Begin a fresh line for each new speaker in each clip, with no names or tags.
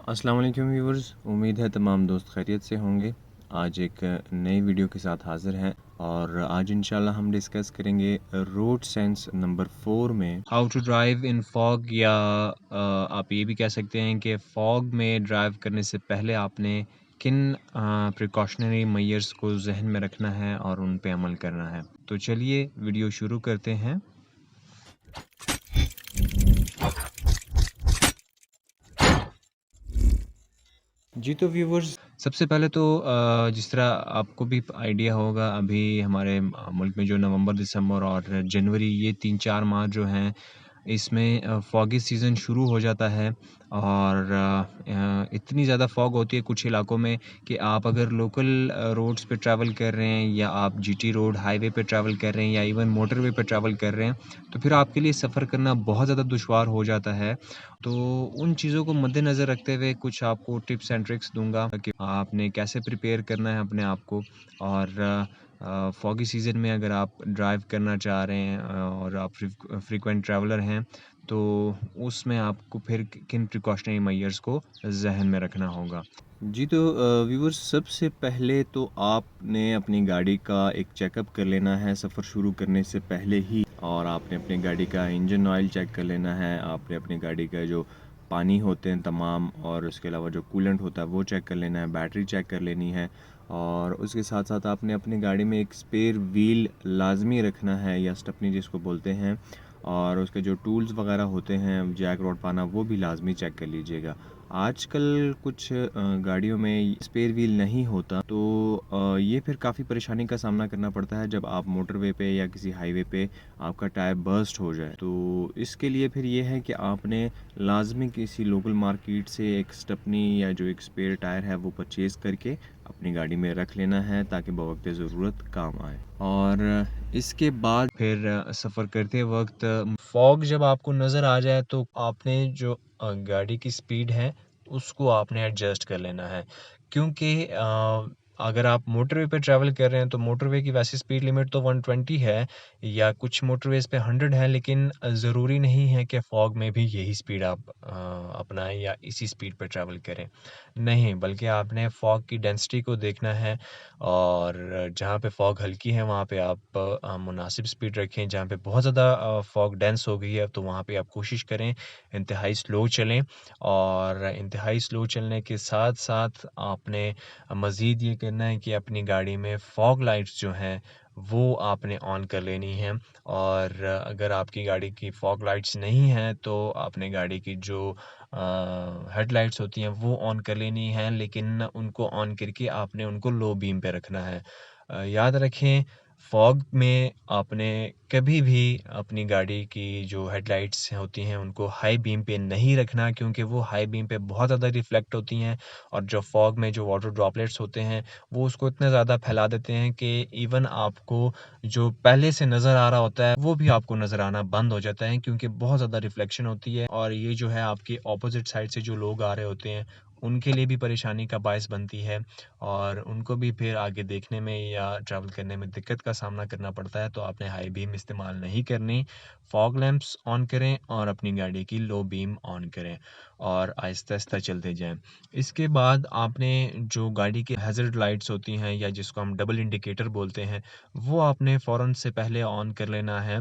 अस्सलाम वालेकुम व्यूवर्स, उम्मीद है तमाम दोस्त खैरियत से होंगे। आज एक नई वीडियो के साथ हाज़िर हैं और आज इंशाल्लाह हम डिस्कस करेंगे रोड सेंस नंबर 4 में how to drive in fog, या आप ये भी कह सकते हैं कि फॉग में ड्राइव करने से पहले आपने किन प्रिकॉशनरी मेजर्स को जहन में रखना है और उन पे अमल करना है। तो चलिए वीडियो शुरू करते हैं। जी तो व्यूवर्स, सबसे पहले तो जिस तरह आपको भी आइडिया होगा, अभी हमारे मुल्क में जो नवंबर, दिसंबर और जनवरी, ये 3-4 माह जो हैं, इसमें फॉगी सीज़न शुरू हो जाता है और इतनी ज़्यादा फॉग होती है कुछ इलाकों में कि आप अगर लोकल रोड्स पे ट्रैवल कर रहे हैं या आप जीटी रोड हाईवे पे ट्रैवल कर रहे हैं या इवन मोटरवे पे ट्रैवल कर रहे हैं, तो फिर आपके लिए सफ़र करना बहुत ज़्यादा दुश्वार हो जाता है। तो उन चीज़ों को मद्देनज़र रखते हुए कुछ आपको टिप्स एंड ट्रिक्स दूँगा कि आपने कैसे प्रिपेयर करना है अपने आप को। और फॉगी सीज़न में अगर आप ड्राइव करना चाह रहे हैं और आप फ्रीक्वेंट ट्रैवलर हैं, तो उसमें आपको फिर किन प्रिकॉशनरी मेजर्स को ज़हन में रखना होगा। जी तो व्यूअर्स, सबसे पहले तो आपने अपनी गाड़ी का एक चेकअप कर लेना है सफ़र शुरू करने से पहले ही, और आपने अपनी गाड़ी का इंजन ऑयल चेक कर लेना है। आपने अपनी गाड़ी का जो पानी होते हैं तमाम, और उसके अलावा जो कूलेंट होता है वो चेक कर लेना है, बैटरी चेक कर लेनी है, और उसके साथ साथ आपने अपनी गाड़ी में एक स्पेयर व्हील लाजमी रखना है, या स्टेपनी जिसको बोलते हैं, और उसके जो टूल्स वगैरह होते हैं, जैक रॉड पाना, वो भी लाजमी चेक कर लीजिएगा। आजकल कुछ गाड़ियों में स्पेयर व्हील नहीं होता, तो ये फिर काफ़ी परेशानी का सामना करना पड़ता है जब आप मोटरवे पे या किसी हाईवे पे आपका टायर बर्स्ट हो जाए। तो इसके लिए फिर ये है कि आपने लाजमी किसी लोकल मार्केट से एक स्टेपनी या जो एक स्पेयर टायर है वो परचेज़ करके अपनी गाड़ी में रख लेना है, ताकि बवक़्त ज़रूरत काम आए। और इसके बाद फिर सफ़र करते वक़्त फॉग जब आपको नज़र आ जाए, तो आपने जो गाड़ी की स्पीड है उसको आपने एडजस्ट कर लेना है, क्योंकि अगर आप मोटरवे पे ट्रैवल कर रहे हैं तो मोटरवे की वैसे स्पीड लिमिट तो 120 है, या कुछ मोटरवेज़ पे 100 है, लेकिन ज़रूरी नहीं है कि फॉग में भी यही स्पीड आप अपनाएं या इसी स्पीड पे ट्रैवल करें। नहीं, बल्कि आपने फॉग की डेंसिटी को देखना है, और जहाँ पे फॉग हल्की है वहाँ पे आप मुनासिब स्पीड रखें। जहाँ पे बहुत ज़्यादा फॉग डेंस हो गई है, तो वहाँ पे आप कोशिश करें इंतहाई स्लो चलें, और इंतहाई स्लो चलने के साथ-साथ आपने मज़ीद ये करना है कि अपनी गाड़ी में फॉग लाइट्स जो हैं वो आपने ऑन कर लेनी हैं। और अगर आपकी गाड़ी की फॉग लाइट्स नहीं हैं, तो आपने गाड़ी की जो हेडलाइट्स होती हैं वो ऑन कर लेनी हैं, लेकिन उनको ऑन करके आपने उनको लो बीम पे रखना है। याद रखें, फॉग में आपने कभी भी अपनी गाड़ी की जो हेडलाइट्स होती हैं उनको हाई बीम पे नहीं रखना, क्योंकि वो हाई बीम पे बहुत ज़्यादा रिफ्लेक्ट होती हैं, और जो फॉग में जो वाटर ड्रॉपलेट्स होते हैं वो उसको इतना ज़्यादा फैला देते हैं कि इवन आपको जो पहले से नज़र आ रहा होता है वो भी आपको नज़र आना बंद हो जाता है, क्योंकि बहुत ज़्यादा रिफ्लेक्शन होती है, और ये जो है आपके ऑपोजिट साइड से जो लोग आ रहे होते हैं उनके लिए भी परेशानी का बायस बनती है, और उनको भी फिर आगे देखने में या ट्रैवल करने में दिक्कत का सामना करना पड़ता है। तो आपने हाई बीम इस्तेमाल नहीं करनी, फॉग लैंप्स ऑन करें और अपनी गाड़ी की लो बीम ऑन करें, और आहिस्ता-आहिस्ता चलते जाएँ। इसके बाद आपने जो गाड़ी की हैज़र्ड लाइट्स होती हैं, या जिसको हम डबल इंडिकेटर बोलते हैं, वो आपने फ़ौरन से पहले ऑन कर लेना है,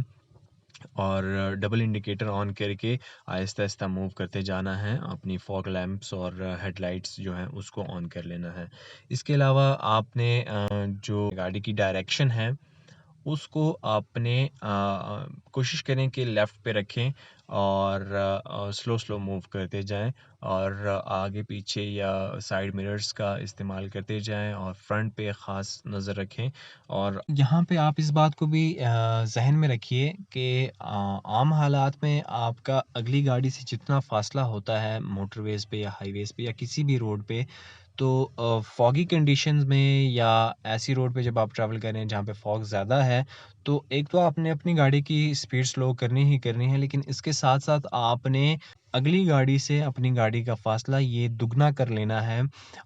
और डबल इंडिकेटर ऑन करके आहिस्ता-आहिस्ता मूव करते जाना है। अपनी फॉग लैंप्स और हेडलाइट्स जो हैं उसको ऑन कर लेना है। इसके अलावा आपने जो गाड़ी की डायरेक्शन है उसको आपने कोशिश करें कि लेफ़्ट पे रखें, और स्लो स्लो मूव करते जाएँ, और आगे पीछे या साइड मिरर्स का इस्तेमाल करते जाएँ, और फ्रंट पे ख़ास नज़र रखें। और यहाँ पे आप इस बात को भी ज़हन में रखिए कि आम हालात में आपका अगली गाड़ी से जितना फ़ासला होता है मोटरवेज़ पे या हाईवेज़ पे या किसी भी रोड पे, तो फॉगी कंडीशंस में या ऐसी रोड पे जब आप ट्रैवल कर रहे हैं जहाँ पे फॉग ज़्यादा है, तो एक तो आपने अपनी गाड़ी की स्पीड स्लो करनी ही करनी है, लेकिन इसके साथ-साथ आपने अगली गाड़ी से अपनी गाड़ी का फ़ासला ये दुगना कर लेना है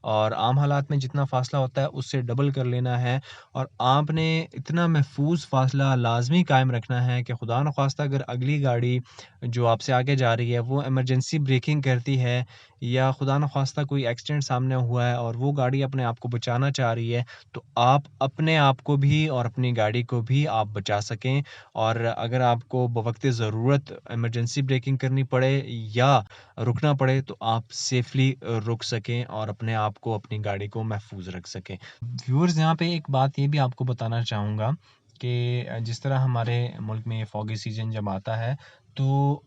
और आम हालात में जितना फ़ासला होता है उससे डबल कर लेना है और आपने इतना महफूज़ फ़ासला लाज़मी कायम रखना है कि खुदा न ख़वास्ता अगर अगली गाड़ी जो आपसे आगे जा रही है वो इमरजेंसी ब्रेकिंग करती है या खुदा न ख़वास्ता कोई एक्सीडेंट सामने हुआ है और वो गाड़ी अपने आप को बचाना चाह रही है, तो आप अपने आप को भी और अपनी गाड़ी को भी आप बचा सकें और अगर आपको बवक़्त ज़रूरत इमरजेंसी ब्रेकिंग करनी पड़े या रुकना पड़े तो आप सेफ़ली रुक सकें और अपने आप को, अपनी गाड़ी को महफ़ूज़ रख सकें। व्यूअर्स यहाँ पे एक बात ये भी आपको बताना चाहूँगा कि जिस तरह हमारे मुल्क में फ़ॉगी सीज़न जब आता है तो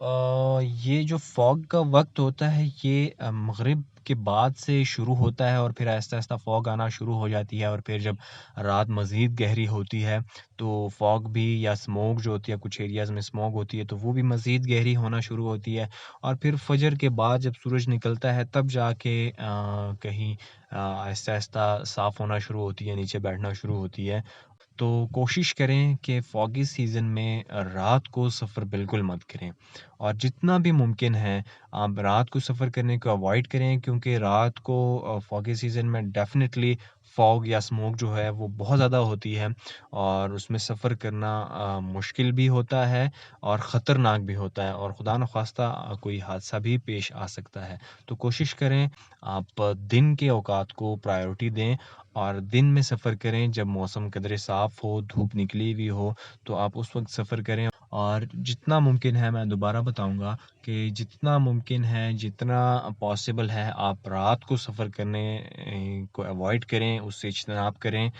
ये जो फ़ॉग का वक़्त होता है ये मग़रिब के बाद से शुरू होता है और फिर आहिस्ता-आहिस्ता फ़ॉग आना शुरू हो जाती है और फिर जब रात मज़ीद गहरी होती है तो फ़ॉग भी या स्मोक जो होती है कुछ एरियाज़ में स्मोक होती है तो वो भी मज़ीद गहरी होना शुरू होती है और फिर फ़जर के बाद जब सूरज निकलता है तब जाके कहीं आहिस्ता-आहिस्ता साफ़ होना शुरू होती है, नीचे बैठना शुरू होती है। तो कोशिश करें कि फ़ॉगी सीज़न में रात को सफ़र बिल्कुल मत करें और जितना भी मुमकिन है आप रात को सफ़र करने को अवॉइड करें क्योंकि रात को फ़ॉगी सीज़न में डेफ़िनेटली फ़ॉग या स्मोक जो है वो बहुत ज़्यादा होती है और उसमें सफ़र करना मुश्किल भी होता है और ख़तरनाक भी होता है और खुदा न ख़वास्ता कोई हादसा भी पेश आ सकता है। तो कोशिश करें आप दिन के औकात को प्रायोरिटी दें और दिन में सफ़र करें जब मौसम कदरे साफ़ हो, धूप निकली हुई हो, तो आप उस वक़्त सफ़र करें और जितना मुमकिन है मैं दोबारा बताऊँगा कि जितना मुमकिन है, जितना पॉसिबल है आप रात को सफ़र करने को अवॉइड करें, उससे इज्तनाब करें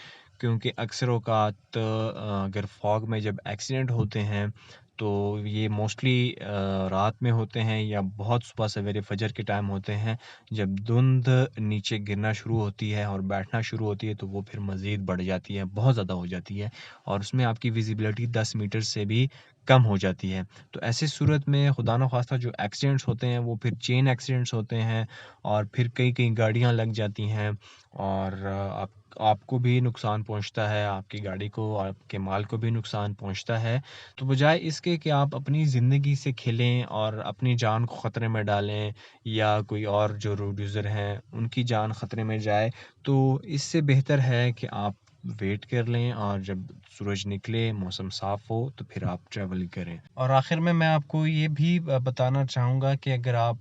क्योंकि अक्सर औक़ात अगर फ़ॉग में जब एक्सीडेंट होते हैं, तो ये मोस्टली रात में होते हैं या बहुत सुबह सवेरे फ़जर के टाइम होते हैं जब धुंध नीचे गिरना शुरू होती है और बैठना शुरू होती है तो वो फिर मज़ीद बढ़ जाती है, बहुत ज़्यादा हो जाती है और उसमें आपकी विज़िबिलिटी 10 मीटर से भी कम हो जाती है। तो ऐसी सूरत में खुदा न ख़वास्ता जो एक्सीडेंट्स होते हैं वो फिर चेन एक्सीडेंट्स होते हैं और फिर कई-कई गाड़ियाँ लग जाती हैं और आपको भी नुकसान पहुँचता है, आपकी गाड़ी को, आपके माल को भी नुकसान पहुँचता है। तो बजाए इसके कि आप अपनी ज़िंदगी से खेलें और अपनी जान को ख़तरे में डालें या कोई और जो रोड यूज़र हैं, उनकी जान ख़तरे में जाए, तो इससे बेहतर है कि आप वेट कर लें और जब सूरज निकले, मौसम साफ़ हो, तो फिर आप ट्रैवल करें। और आखिर में मैं आपको ये भी बताना चाहूँगा कि अगर आप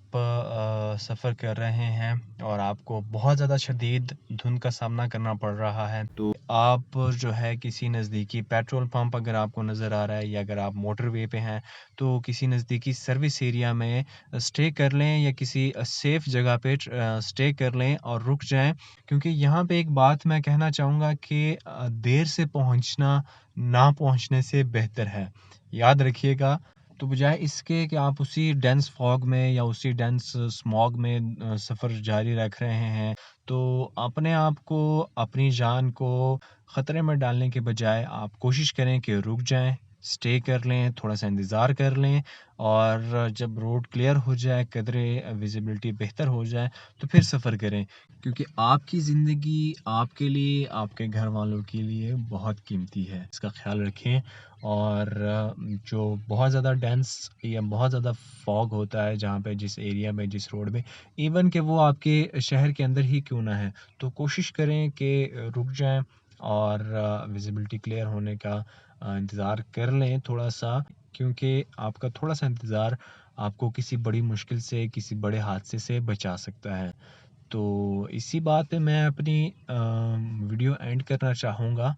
सफ़र कर रहे हैं और आपको बहुत ज़्यादा शदीद धुंध का सामना करना पड़ रहा है, तो आप जो है किसी नज़दीकी पेट्रोल पंप अगर आपको नज़र आ रहा है या अगर आप मोटरवे पे हैं, तो किसी नज़दीकी सर्विस एरिया में स्टे कर लें या किसी सेफ़ जगह पे स्टे कर लें और रुक जाएँ क्योंकि यहाँ पे एक बात मैं कहना चाहूँगा कि देर से पहुँचना ना पहुँचने से बेहतर है। याद रखिएगा, तो बजाय इसके कि आप उसी डेंस फॉग में या उसी डेंस स्मॉग में सफ़र जारी रख रहे हैं, तो अपने आप को, अपनी जान को ख़तरे में डालने के बजाय आप कोशिश करें कि रुक जाएँ, स्टे कर लें, थोड़ा-सा इंतज़ार कर लें और जब रोड क्लियर हो जाए, कदरे विज़िबिलिटी बेहतर हो जाए, तो फिर सफ़र करें। क्योंकि आपकी ज़िंदगी आपके लिए, आपके घर वालों के लिए बहुत कीमती है। इसका ख़्याल रखें और जो बहुत ज़्यादा डेंस या बहुत ज़्यादा फॉग होता है जहाँ पे जिस एरिया में, जिस रोड में इवन कि वो आपके शहर के अंदर ही क्यों ना है, तो कोशिश करें कि रुक जाएँ और विज़िबिलिटी क्लियर होने का इंतज़ार कर लें थोड़ा-सा क्योंकि आपका थोड़ा-सा इंतज़ार आपको किसी बड़ी मुश्किल से, किसी बड़े हादसे से बचा सकता है। तो इसी बात पे मैं अपनी वीडियो एंड करना चाहूँगा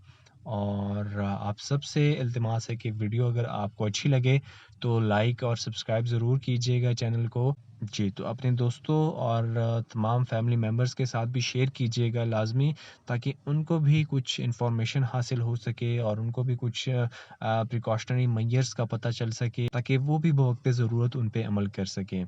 और आप सबसे इल्तिमास है कि वीडियो अगर आपको अच्छी लगे तो लाइक और सब्सक्राइब ज़रूर कीजिएगा चैनल को। जी, तो अपने दोस्तों और तमाम फैमिली मेंबर्स के साथ भी शेयर कीजिएगा लाज़मी ताकि उनको भी कुछ इन्फॉर्मेशन हासिल हो सके और उनको भी कुछ प्रिकॉशनरी मेजर्स का पता चल सके ताकि वो भी बवक़्त ज़रूरत उन पे अमल कर सकें।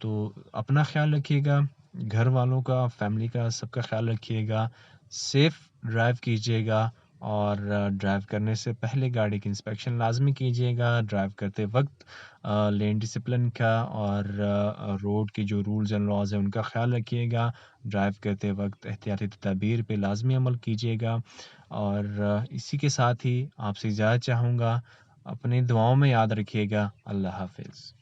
तो अपना ख़्याल रखिएगा, घर वालों का, फैमिली का, सबका ख़्याल रखिएगा, सेफ़ ड्राइव कीजिएगा और ड्राइव करने से पहले गाड़ी की इंस्पेक्शन लाज़मी कीजिएगा। ड्राइव करते वक़्त लेन डिसिप्लिन का और रोड की जो रूल्स एंड लॉज़ हैं, उनका ख़्याल रखिएगा। ड्राइव करते वक़्त एहतियाती तदाबीर पे लाज़मी अमल कीजिएगा और इसी के साथ ही आपसे इजाज़त चाहूँगा। अपनी दुआओं में याद रखिएगा। अल्लाह हाफ़िज़।